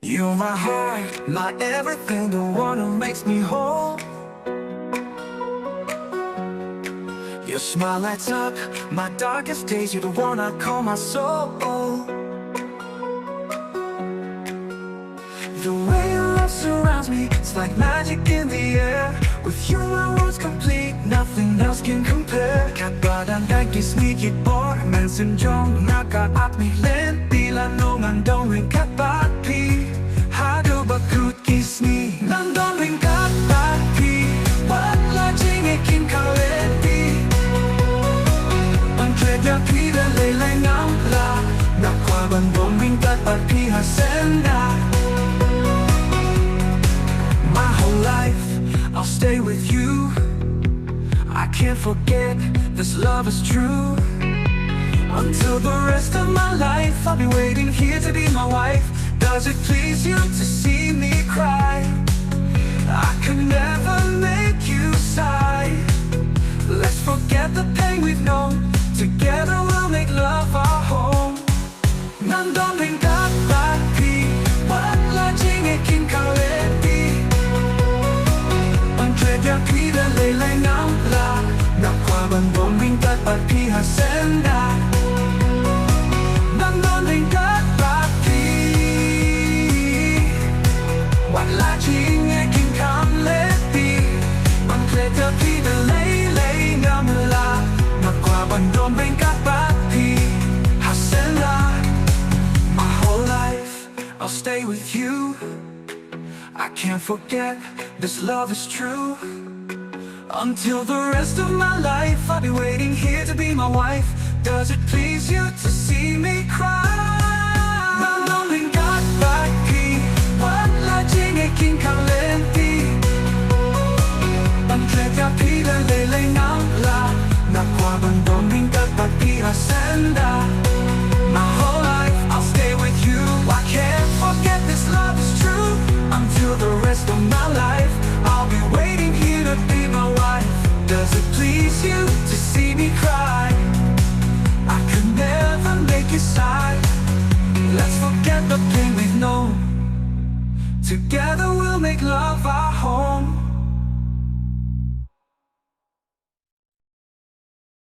You're my heart, my everything, the one who makes me whole. Your smile lights up my darkest days. You're the one I call my soul. The way your love surrounds me, it's like magic in the air. With you my world's complete, nothing else can compare. Kat badan dan kismikit bor men senjong nakaat mi len bila nongan dong ryngkat pati. Hadu bakut kismi nan dong ryngkat pati. Wala jingikin kaleti. Antredia pida lelai ngamla. Nakwaban dong ryngkat pati hasenda. My whole life, I'll stay with you. I can't forget this love is true. Until the rest of my life, I'll be waiting here to be my wife. Does it please you to see me cry? I could never make you sigh. Let's forget the pain we've known. Together we'll make love our home. Nandong ryngkat pati, wala jingikin kaleti. Antredia pida lelai ngamla. Nakwaban dong ryngkat pati hasenda. Nandong ryngkat pati, wala jingikin kaleti. Antredia pida lelai ngamla. Nakwaban dong ryngkat pati hasenda. My whole life, I'll stay with you. I can't forget this love is true. Until the rest of my life, I'll be waiting here to be my wife. Does it please you to see me cry? Nandong ryngkat pati, wala jingikin kaleti. Antredia pida lelai ngamla. Nakwaban dong ryngkat pati hasenda. My whole life, I'll stay with you. I can't forget this love is true. Until the rest of my life, I'll be waiting here to be my wife. Does it please you to see me cry? I could never make you sigh. Let's forget the pain we've known. Together we'll make love our home.